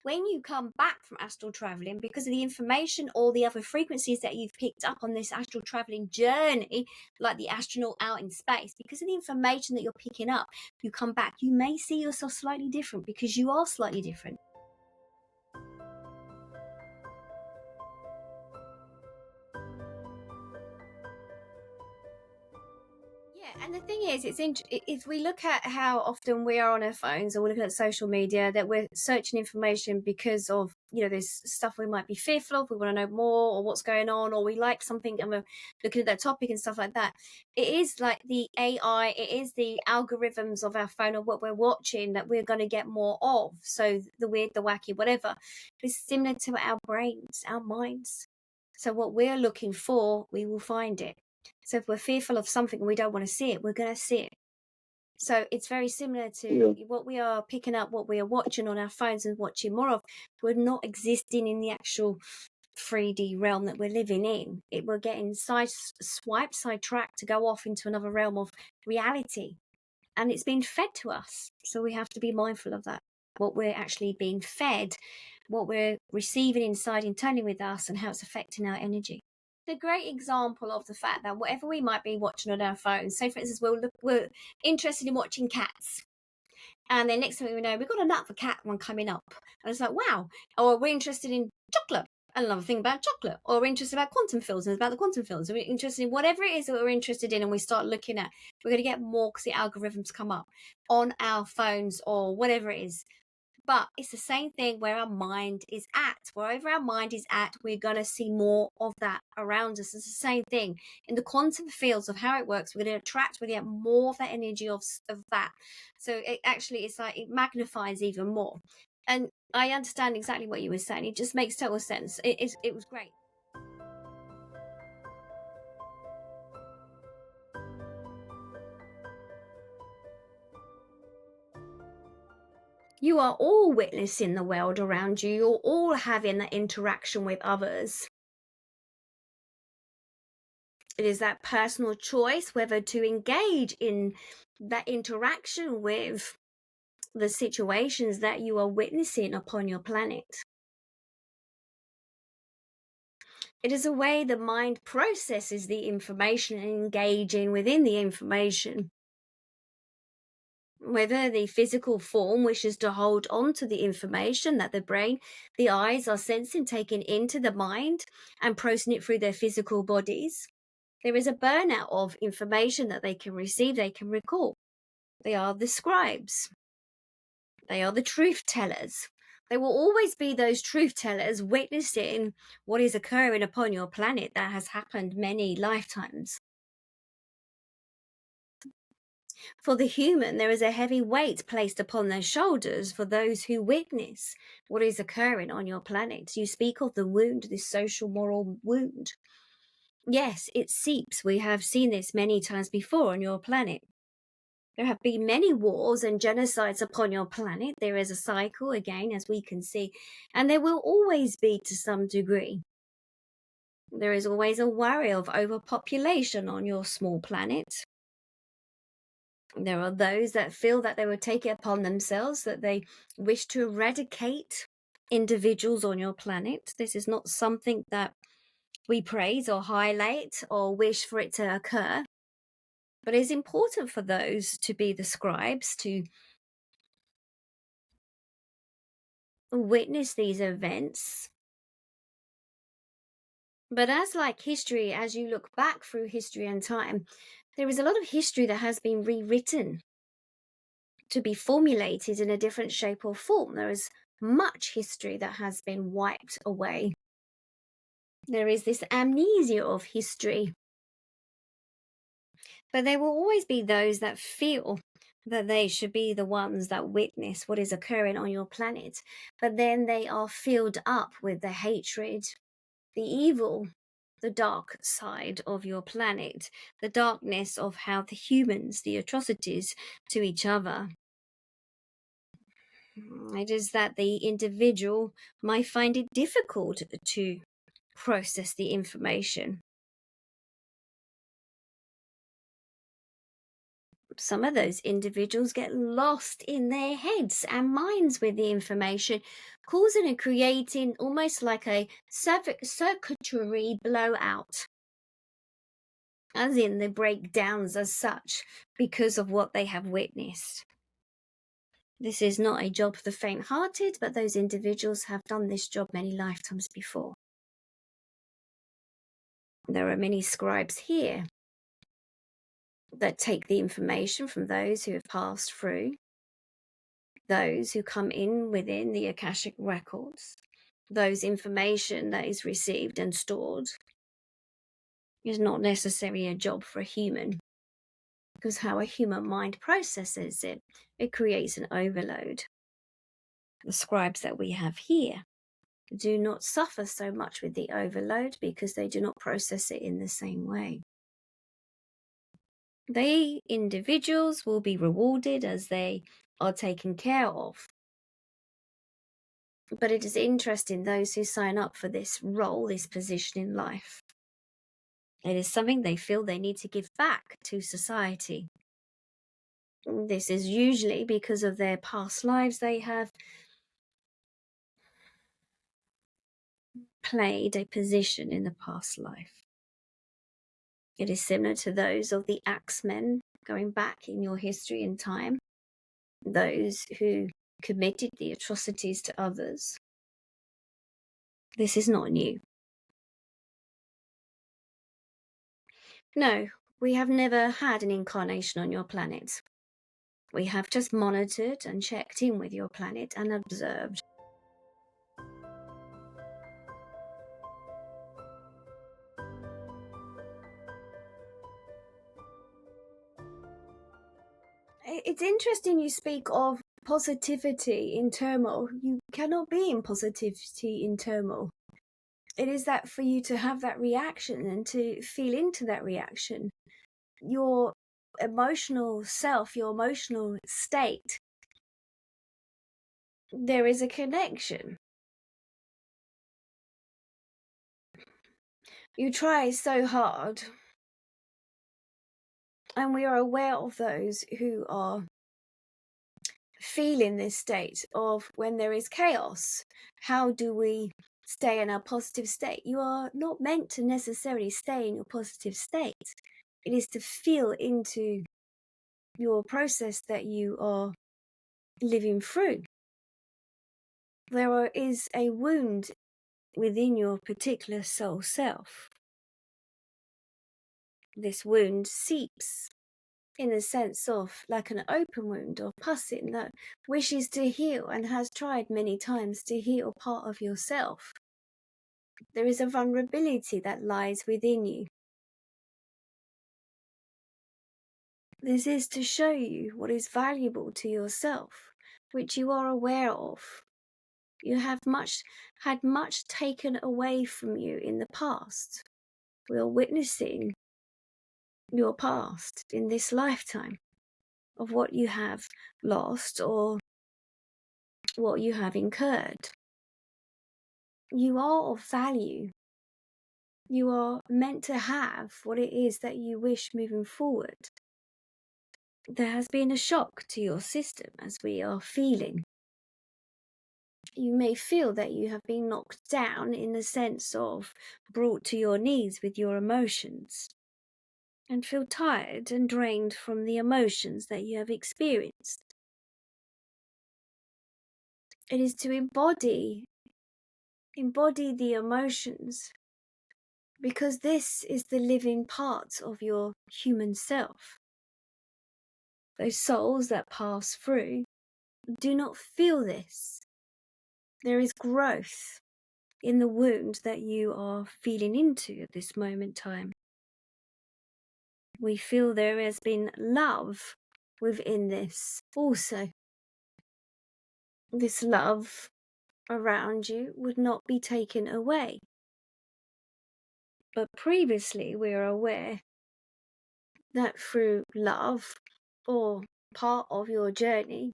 when you come back from astral traveling, because of the information or the other frequencies that you've picked up on this astral traveling journey, like the astronaut out in space, because of the information that you're picking up, you come back, you may see yourself slightly different because you are slightly different. Yeah, and the thing is, if we look at how often we are on our phones or we're looking at social media, that we're searching information because of, there's stuff we might be fearful of, we want to know more or what's going on, or we like something and we're looking at that topic and stuff like that. It is like the AI, it is the algorithms of our phone or what we're watching that we're going to get more of. So the weird, the wacky, whatever. It's similar to our brains, our minds. So what we're looking for, we will find it. So if we're fearful of something and we don't want to see it, we're going to see it. So it's very similar to what we are picking up, what we are watching on our phones and watching more of. We're not existing in the actual 3D realm that we're living in. We're getting sidetracked to go off into another realm of reality. And it's being fed to us. So we have to be mindful of that. What we're actually being fed, what we're receiving inside internally with us, and how it's affecting our energy. A great example of the fact that whatever we might be watching on our phones, say for instance we're interested in watching cats, and then next thing we know we've got a nut for cat one coming up, and it's like wow. Or we're interested in chocolate, another thing about chocolate, or we're interested about quantum fields and about the quantum fields, or we're interested in whatever it is that we're interested in, and we start looking at, we're going to get more because the algorithms come up on our phones or whatever it is. But it's the same thing where our mind is at. Wherever our mind is at, we're going to see more of that around us. It's the same thing. In the quantum fields of how it works, we're going to attract, we're going to get more of that energy of that. So it's like it magnifies even more. And I understand exactly what you were saying. It just makes total sense. It was great. You are all witnessing the world around you. You're all having that interaction with others. It is that personal choice whether to engage in that interaction with the situations that you are witnessing upon your planet. It is a way the mind processes the information and engaging within the information. Whether the physical form wishes to hold on to the information that the brain, the eyes are sensing, taking into the mind and processing it through their physical bodies, there is a burnout of information that they can receive, they can recall. They are the scribes. They are the truth tellers. They will always be those truth tellers witnessing what is occurring upon your planet that has happened many lifetimes. For the human, there is a heavy weight placed upon their shoulders for those who witness what is occurring on your planet. You speak of the wound, this social moral wound. Yes, it seeps. We have seen this many times before on your planet. There have been many wars and genocides upon your planet. There is a cycle, again, as we can see, and there will always be to some degree. There is always a worry of overpopulation on your small planet. There are those that feel that they will take it upon themselves, that they wish to eradicate individuals on your planet. This is not something that we praise or highlight or wish for it to occur. But it's important for those to be the scribes, to witness these events. But as like history, as you look back through history and time, there is a lot of history that has been rewritten to be formulated in a different shape or form. There is much history that has been wiped away. There is this amnesia of history. But there will always be those that feel that they should be the ones that witness what is occurring on your planet. But then they are filled up with the hatred, the evil, the dark side of your planet, the darkness of how the humans, the atrocities to each other. It is that the individual might find it difficult to process the information. Some of those individuals get lost in their heads and minds with the information, causing and creating almost like a circuitry blowout, as in the breakdowns as such, because of what they have witnessed. This is not a job for the faint-hearted, but those individuals have done this job many lifetimes before. There are many scribes here that take the information from those who have passed through, those who come in within the Akashic records, those information that is received and stored is not necessarily a job for a human, because how a human mind processes it, it creates an overload. The scribes that we have here do not suffer so much with the overload because they do not process it in the same way. They individuals will be rewarded as they are taken care of. But it is interesting, those who sign up for this role, this position in life, it is something they feel they need to give back to society. This is usually because of their past lives. They have played a position in the past life. It is similar to those of the axemen going back in your history and time, those who committed the atrocities to others. This is not new. No, we have never had an incarnation on your planet. We have just monitored and checked in with your planet and observed. It's interesting you speak of positivity in turmoil. You cannot be in positivity in turmoil. It is that for you to have that reaction and to feel into that reaction, your emotional self, your emotional state, there is a connection. You try so hard, and we are aware of those who are feeling this state of when there is chaos. How do we stay in a positive state? You are not meant to necessarily stay in your positive state. It is to feel into your process that you are living through. There is a wound within your particular soul self. This wound seeps in the sense of like an open wound or pussing that wishes to heal and has tried many times to heal part of yourself. There is a vulnerability that lies within you. This is to show you what is valuable to yourself, which you are aware of. You have had much taken away from you in the past. We are witnessing your past in this lifetime of what you have lost or what you have incurred. You are of value. You are meant to have what it is that you wish moving forward. There has been a shock to your system as we are feeling. You may feel that you have been knocked down in the sense of brought to your knees with your emotions, and feel tired and drained from the emotions that you have experienced. It is to embody the emotions, because this is the living part of your human self. Those souls that pass through do not feel this. There is growth in the wound that you are feeling into at this moment in time. We feel there has been love within this also. This love around you would not be taken away. But previously we are aware that through love, or part of your journey,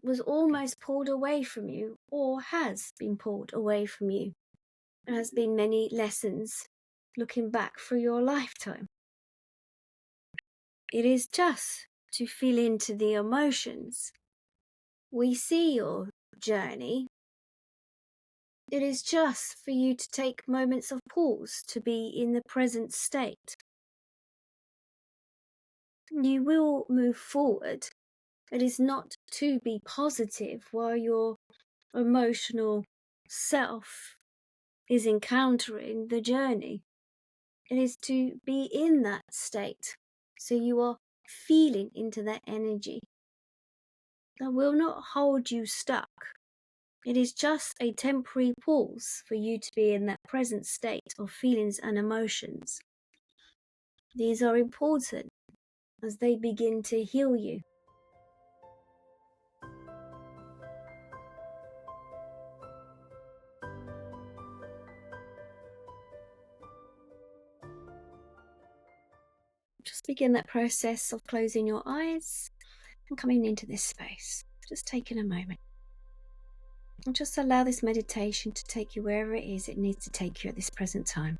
was almost pulled away from you, or has been pulled away from you. There has been many lessons looking back through your lifetime. It is just to feel into the emotions. We see your journey. It is just for you to take moments of pause to be in the present state. You will move forward. It is not to be positive while your emotional self is encountering the journey. It is to be in that state, so you are feeling into that energy. That will not hold you stuck. It is just a temporary pause for you to be in that present state of feelings and emotions. These are important as they begin to heal you. Just begin that process of closing your eyes and coming into this space. Just taking a moment. And just allow this meditation to take you wherever it is it needs to take you at this present time.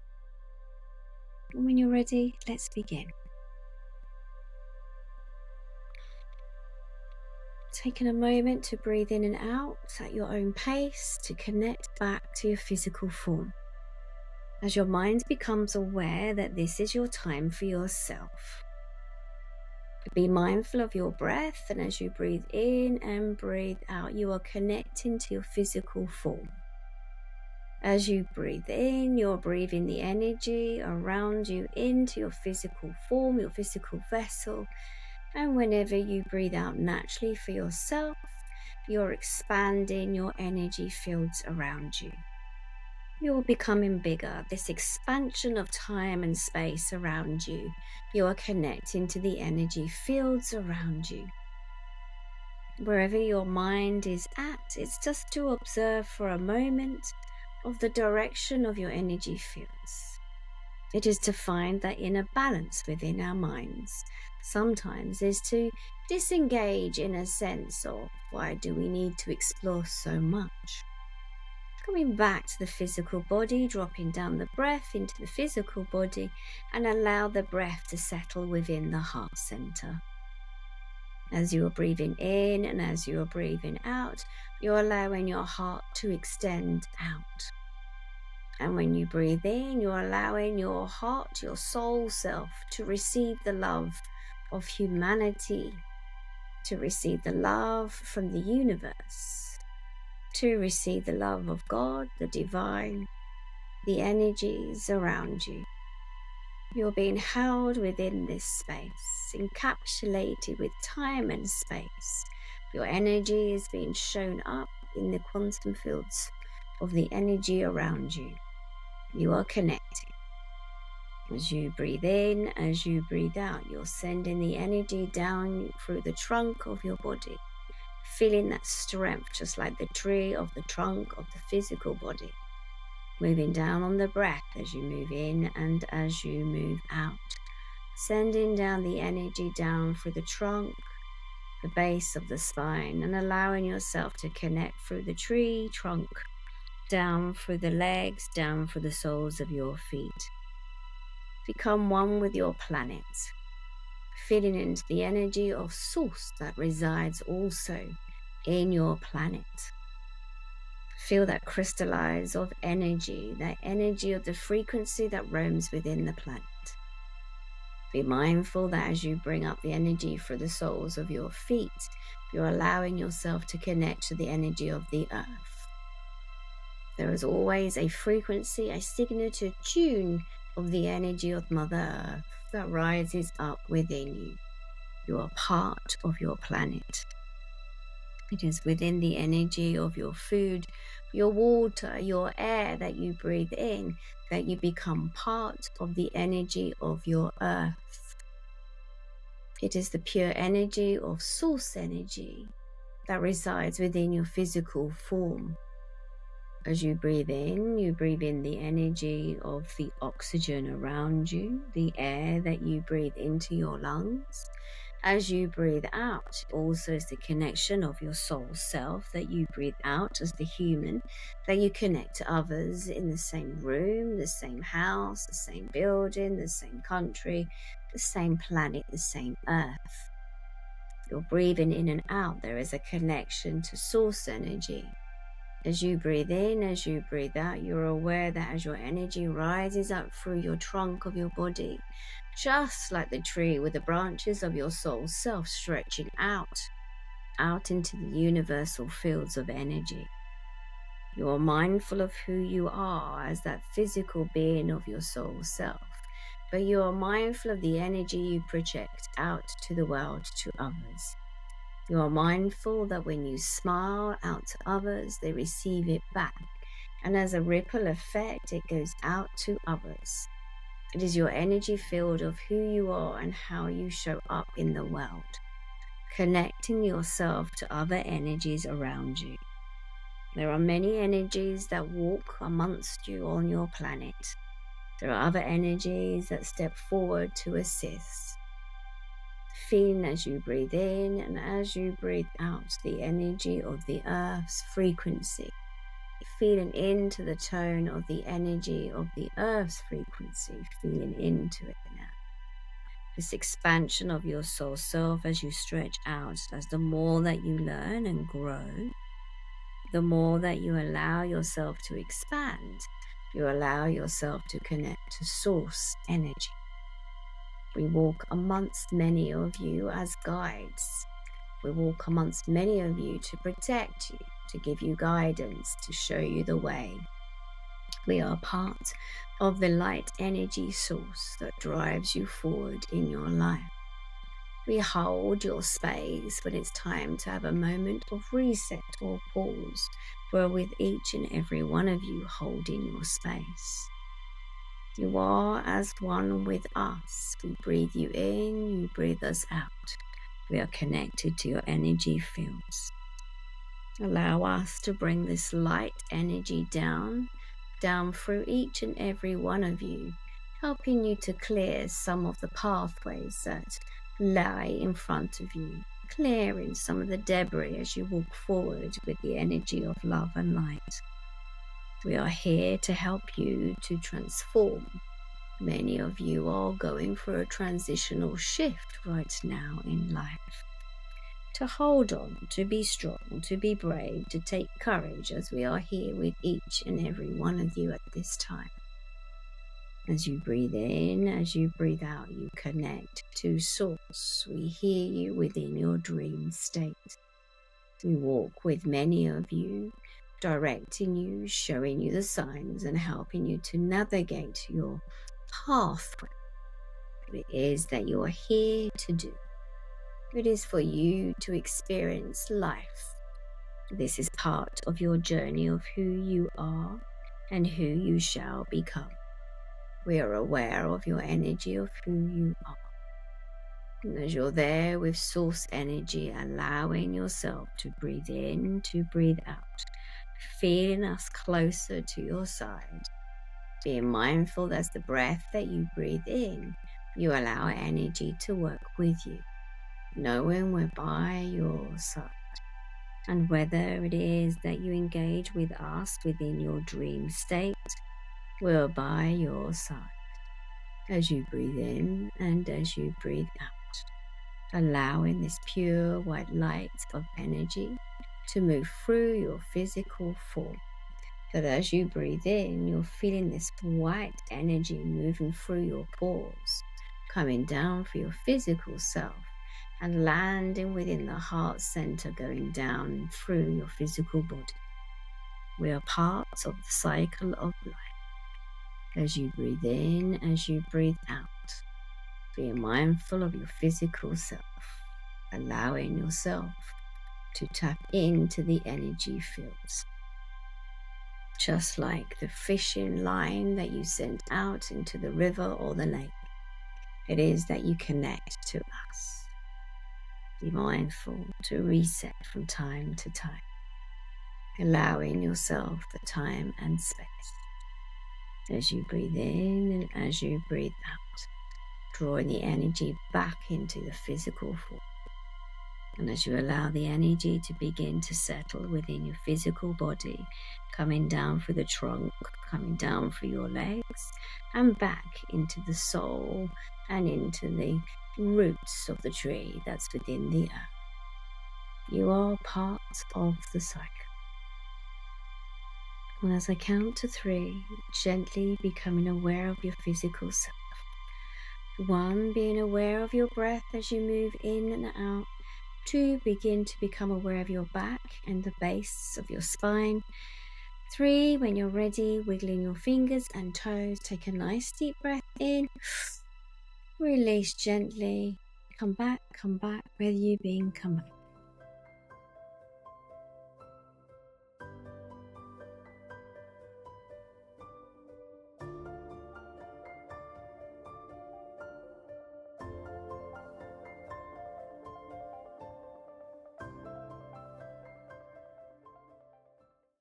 And when you're ready, let's begin. Taking a moment to breathe in and out at your own pace to connect back to your physical form. As your mind becomes aware that this is your time for yourself. Be mindful of your breath, and as you breathe in and breathe out, you are connecting to your physical form. As you breathe in, you're breathing the energy around you into your physical form, your physical vessel. And whenever you breathe out naturally for yourself, you're expanding your energy fields around you. You're becoming bigger. This expansion of time and space around you. You are connecting to the energy fields around you. Wherever your mind is at, it's just to observe for a moment of the direction of your energy fields. It is to find that inner balance within our minds. Sometimes is to disengage in a sense of why do we need to explore so much? Coming back to the physical body, dropping down the breath into the physical body, and allow the breath to settle within the heart center. As you are breathing in and as you are breathing out, you're allowing your heart to extend out. And when you breathe in, you're allowing your heart, your soul self, to receive the love of humanity, to receive the love from the universe, to receive the love of God, the divine, the energies around you. You're being held within this space, encapsulated with time and space. Your energy is being shown up in the quantum fields of the energy around you. You are connected. As you breathe in, as you breathe out, you're sending the energy down through the trunk of your body, feeling that strength, just like the tree of the trunk of the physical body. Moving down on the breath as you move in and as you move out. Sending down the energy down through the trunk, the base of the spine, and allowing yourself to connect through the tree trunk, down through the legs, down through the soles of your feet. Become one with your planet, feeling into the energy of source that resides also in your planet. Feel that crystallize of energy, that energy of the frequency that roams within the planet. Be mindful that as you bring up the energy through the soles of your feet, you're allowing yourself to connect to the energy of the earth. There is always a frequency, a signature tune of the energy of Mother Earth that rises up within you. You are part of your planet. It is within the energy of your food, your water, your air that you breathe in, that you become part of the energy of your earth. It is the pure energy of source energy that resides within your physical form. As you breathe in the energy of the oxygen around you, the air that you breathe into your lungs. As you breathe out, also is the connection of your soul self that you breathe out as the human, that you connect to others in the same room, the same house, the same building, the same country, the same planet, the same earth. You're breathing in and out. There is a connection to source energy. As you breathe in, as you breathe out, you're aware that as your energy rises up through your trunk of your body, just like the tree with the branches of your soul self stretching out into the universal fields of energy. You are mindful of who you are as that physical being of your soul self, but you are mindful of the energy you project out to the world, to others. You are mindful that when you smile out to others, they receive it back. And as a ripple effect, it goes out to others. It is your energy field of who you are and how you show up in the world, connecting yourself to other energies around you. There are many energies that walk amongst you on your planet. There are other energies that step forward to assist. Feeling as you breathe in and as you breathe out the energy of the earth's frequency. Feeling into the tone of the energy of the earth's frequency. Feeling into it now. This expansion of your soul self as you stretch out, as the more that you learn and grow, the more that you allow yourself to expand, you allow yourself to connect to source energy. We walk amongst many of you as guides. We walk amongst many of you to protect you, to give you guidance, to show you the way. We are part of the light energy source that drives you forward in your life. We hold your space when it's time to have a moment of reset or pause, where with each and every one of you holding your space. You are as one with us. We breathe you in, you breathe us out. We are connected to your energy fields. Allow us to bring this light energy down through each and every one of you, helping you to clear some of the pathways that lie in front of you, clearing some of the debris as you walk forward with the energy of love and light. We are here to help you to transform. Many of you are going through a transitional shift right now in life. To hold on, to be strong, to be brave, to take courage as we are here with each and every one of you at this time. As you breathe in, as you breathe out, you connect to Source. We hear you within your dream state. We walk with many of you, directing you, showing you the signs and helping you to navigate your pathway. what it is that you are here to do. It is for you to experience life. This is part of your journey of who you are and who you shall become. We are aware of your energy of who you are. And as you're there with source energy, allowing yourself to breathe in, to breathe out, feeling us closer to your side, being mindful that's the breath that you breathe in, you allow energy to work with you, knowing we're by your side. And whether it is that you engage with us within your dream state, we're by your side as you breathe in and as you breathe out, allowing this pure white light of energy to move through your physical form. That as you breathe in, you're feeling this white energy moving through your pores, coming down for your physical self and landing within the heart center, going down through your physical body. We are parts of the cycle of life. As you breathe in, as you breathe out, being mindful of your physical self, allowing yourself to tap into the energy fields. Just like the fishing line that you send out into the river or the lake, it is that you connect to us. Be mindful to reset from time to time, allowing yourself the time and space. As you breathe in and as you breathe out, drawing the energy back into the physical form. And as you allow the energy to begin to settle within your physical body, coming down through the trunk, coming down through your legs, and back into the soul and into the roots of the tree that's within the earth. You are part of the cycle. And as I count to 3, gently becoming aware of your physical self. 1, being aware of your breath as you move in and out. 2, begin to become aware of your back and the base of your spine. 3, when you're ready, wiggling your fingers and toes, take a nice deep breath in. Release gently. Come back, where you've been, come back.